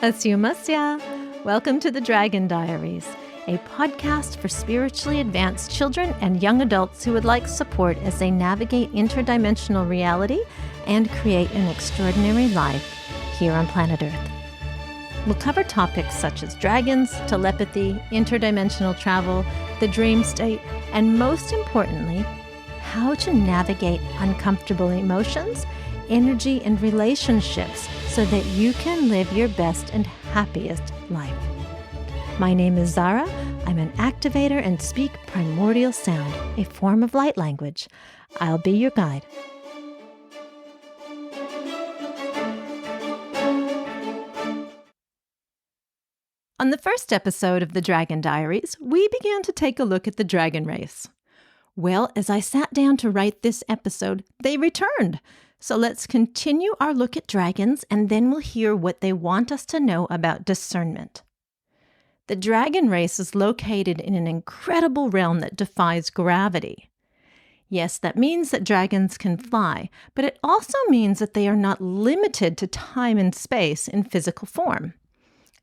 Assumasya! Welcome to the Dragon Diaries, a podcast for spiritually advanced children and young adults who would like support as they navigate interdimensional reality and create an extraordinary life here on planet Earth. We'll cover topics such as dragons, telepathy, interdimensional travel, the dream state, and most importantly, how to navigate uncomfortable emotions, energy, and relationships so that you can live your best and happiest life. My name is Zara. I'm an activator and speak primordial sound, a form of light language. I'll be your guide. On the first episode of the Dragon Diaries, we began to take a look at the dragon race. Well, as I sat down to write this episode, they returned. So let's continue our look at dragons, and then we'll hear what they want us to know about discernment. The dragon race is located in an incredible realm that defies gravity. Yes, that means that dragons can fly, but it also means that they are not limited to time and space in physical form.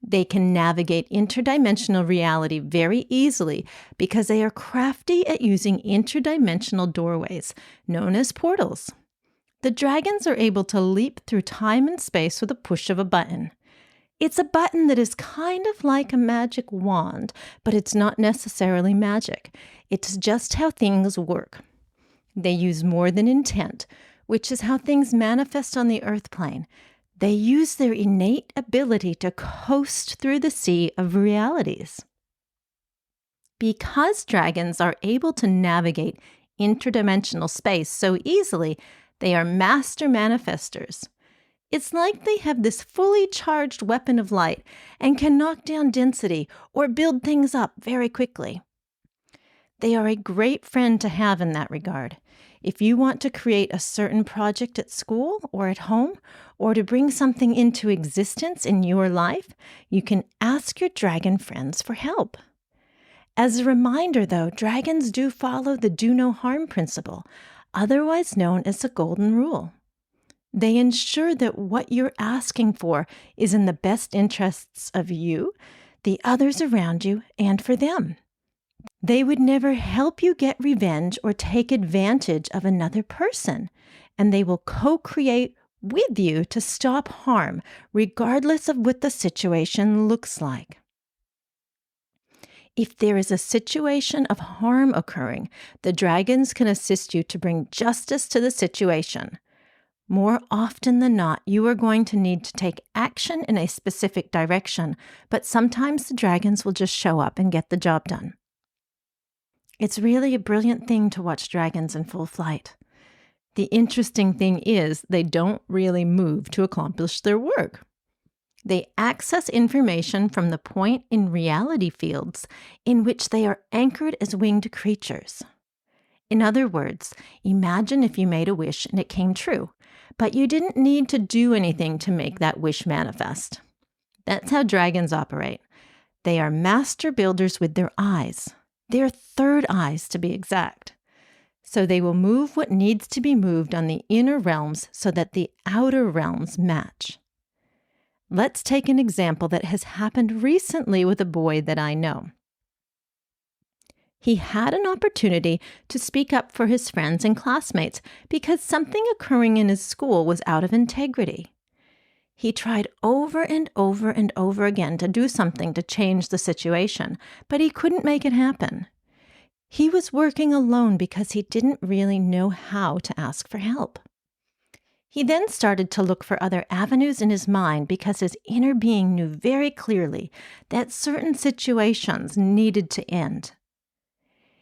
They can navigate interdimensional reality very easily because they are crafty at using interdimensional doorways, known as portals. The dragons are able to leap through time and space with a push of a button. It's a button that is kind of like a magic wand, but it's not necessarily magic. It's just how things work. They use more than intent, which is how things manifest on the earth plane. They use their innate ability to coast through the sea of realities. Because dragons are able to navigate interdimensional space so easily, they are master manifestors. It's like they have this fully charged weapon of light and can knock down density or build things up very quickly. They are a great friend to have in that regard. If you want to create a certain project at school or at home, or to bring something into existence in your life, you can ask your dragon friends for help. As a reminder, though, dragons do follow the do no harm principle, otherwise known as the golden rule. They ensure that what you're asking for is in the best interests of you, the others around you, and for them. They would never help you get revenge or take advantage of another person, and they will co-create with you to stop harm, regardless of what the situation looks like. If there is a situation of harm occurring, the dragons can assist you to bring justice to the situation. More often than not, you are going to need to take action in a specific direction, but sometimes the dragons will just show up and get the job done. It's really a brilliant thing to watch dragons in full flight. The interesting thing is they don't really move to accomplish their work. They access information from the point in reality fields in which they are anchored as winged creatures. In other words, imagine if you made a wish and it came true, but you didn't need to do anything to make that wish manifest. That's how dragons operate. They are master builders with their eyes, their third eyes to be exact. So they will move what needs to be moved on the inner realms so that the outer realms match. Let's take an example that has happened recently with a boy that I know. He had an opportunity to speak up for his friends and classmates because something occurring in his school was out of integrity. He tried over and over and over again to do something to change the situation, but he couldn't make it happen. He was working alone because he didn't really know how to ask for help. He then started to look for other avenues in his mind because his inner being knew very clearly that certain situations needed to end.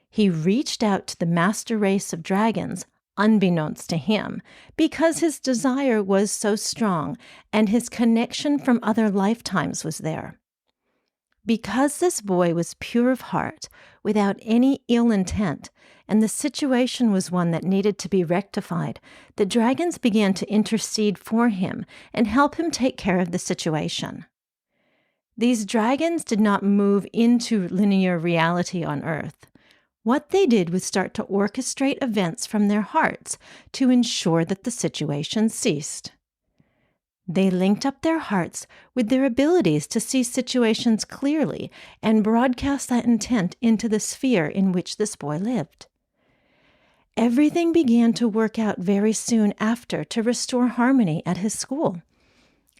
He reached out to the master race of dragons, unbeknownst to him, because his desire was so strong and his connection from other lifetimes was there. Because this boy was pure of heart, without any ill intent, and the situation was one that needed to be rectified, the dragons began to intercede for him and help him take care of the situation. These dragons did not move into linear reality on Earth. What they did was start to orchestrate events from their hearts to ensure that the situation ceased. They linked up their hearts with their abilities to see situations clearly and broadcast that intent into the sphere in which this boy lived. Everything began to work out very soon after to restore harmony at his school.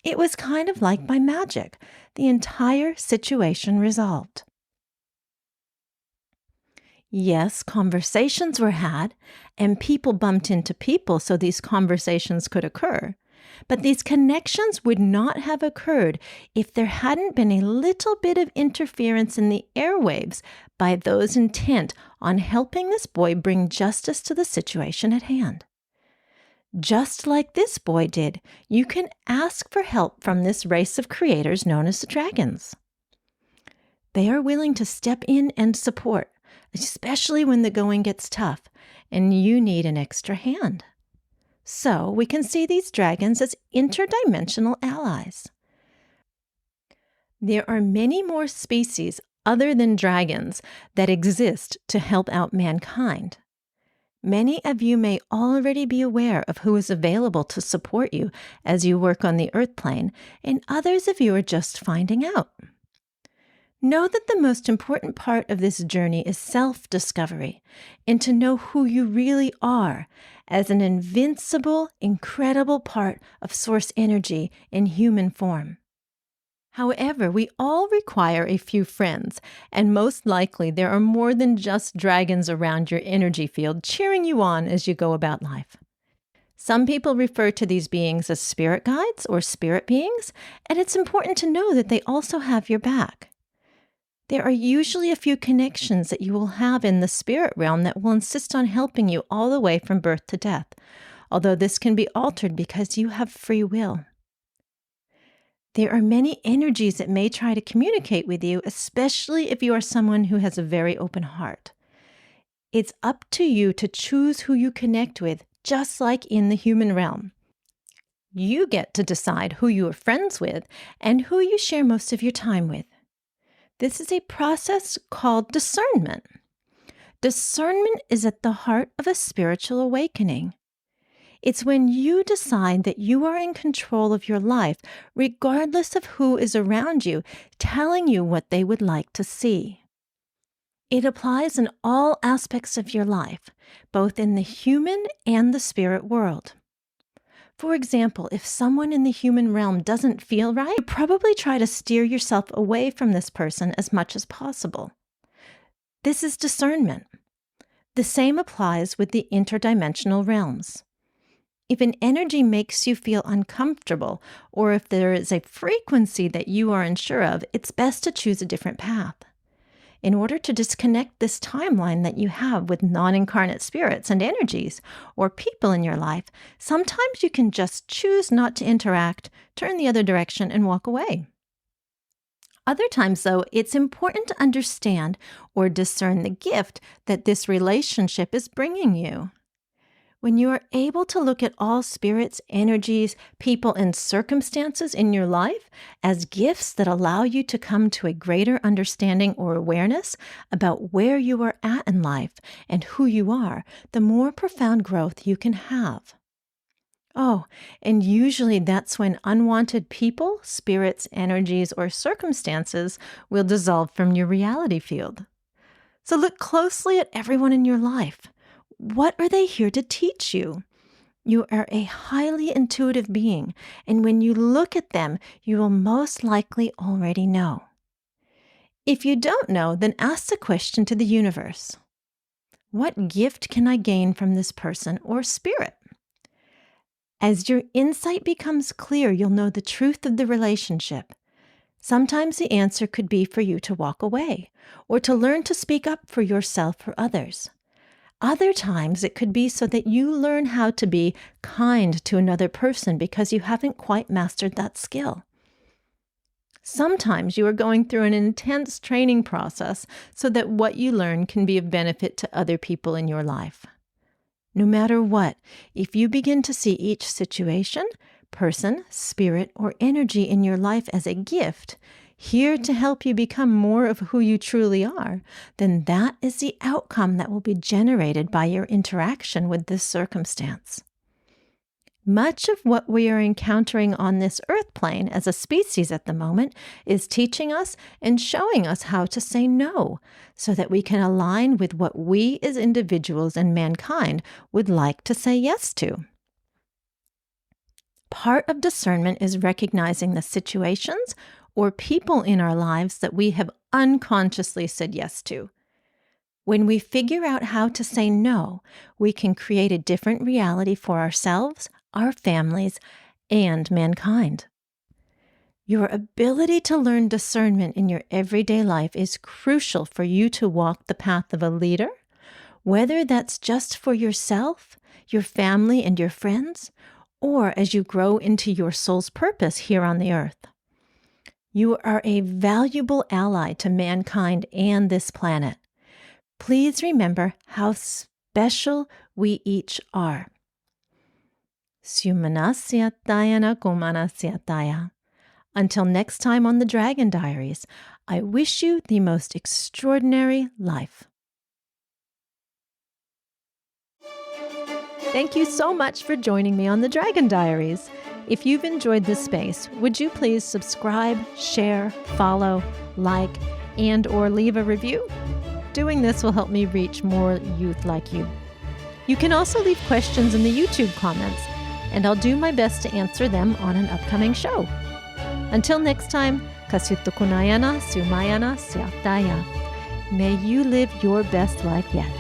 It was kind of like by magic. The entire situation resolved. Yes, conversations were had, and people bumped into people so these conversations could occur. But these connections would not have occurred if there hadn't been a little bit of interference in the airwaves by those intent on helping this boy bring justice to the situation at hand. Just like this boy did, you can ask for help from this race of creators known as the dragons. They are willing to step in and support, especially when the going gets tough and you need an extra hand. So we can see these dragons as interdimensional allies. There are many more species other than dragons that exist to help out mankind. Many of you may already be aware of who is available to support you as you work on the earth plane, and others of you are just finding out. Know that the most important part of this journey is self-discovery and to know who you really are as an invincible, incredible part of source energy in human form. However, we all require a few friends, and most likely there are more than just dragons around your energy field cheering you on as you go about life. Some people refer to these beings as spirit guides or spirit beings, and it's important to know that they also have your back. There are usually a few connections that you will have in the spirit realm that will insist on helping you all the way from birth to death, although this can be altered because you have free will. There are many energies that may try to communicate with you, especially if you are someone who has a very open heart. It's up to you to choose who you connect with, just like in the human realm. You get to decide who you are friends with and who you share most of your time with. This is a process called discernment. Discernment is at the heart of a spiritual awakening. It's when you decide that you are in control of your life, regardless of who is around you, telling you what they would like to see. It applies in all aspects of your life, both in the human and the spirit world. For example, if someone in the human realm doesn't feel right, you probably try to steer yourself away from this person as much as possible. This is discernment. The same applies with the interdimensional realms. If an energy makes you feel uncomfortable, or if there is a frequency that you are unsure of, it's best to choose a different path. In order to disconnect this timeline that you have with non-incarnate spirits and energies or people in your life, sometimes you can just choose not to interact, turn the other direction, and walk away. Other times, though, it's important to understand or discern the gift that this relationship is bringing you. When you are able to look at all spirits, energies, people, and circumstances in your life as gifts that allow you to come to a greater understanding or awareness about where you are at in life and who you are, the more profound growth you can have. Oh, and usually that's when unwanted people, spirits, energies, or circumstances will dissolve from your reality field. So look closely at everyone in your life. What are they here to teach you? You are a highly intuitive being, and when you look at them, you will most likely already know. If you don't know, then ask the question to the universe. What gift can I gain from this person or spirit? As your insight becomes clear, you'll know the truth of the relationship. Sometimes the answer could be for you to walk away, or to learn to speak up for yourself or others. Other times, it could be so that you learn how to be kind to another person because you haven't quite mastered that skill. Sometimes you are going through an intense training process so that what you learn can be of benefit to other people in your life. No matter what, if you begin to see each situation, person, spirit, or energy in your life as a gift, here to help you become more of who you truly are, then that is the outcome that will be generated by your interaction with this circumstance. Much of what we are encountering on this earth plane as a species at the moment is teaching us and showing us how to say no so that we can align with what we as individuals and mankind would like to say yes to. Part of discernment is recognizing the situations or people in our lives that we have unconsciously said yes to. When we figure out how to say no, we can create a different reality for ourselves, our families, and mankind. Your ability to learn discernment in your everyday life is crucial for you to walk the path of a leader, whether that's just for yourself, your family, and your friends, or as you grow into your soul's purpose here on the earth. You are a valuable ally to mankind and this planet. Please remember how special we each are. Until next time on the Dragon Diaries, I wish you the most extraordinary life. Thank you so much for joining me on the Dragon Diaries. If you've enjoyed this space, would you please subscribe, share, follow, like, and/or leave a review? Doing this will help me reach more youth like you. You can also leave questions in the YouTube comments, and I'll do my best to answer them on an upcoming show. Until next time, Kasutukunayana Sumayana Siataya. May you live your best life yet.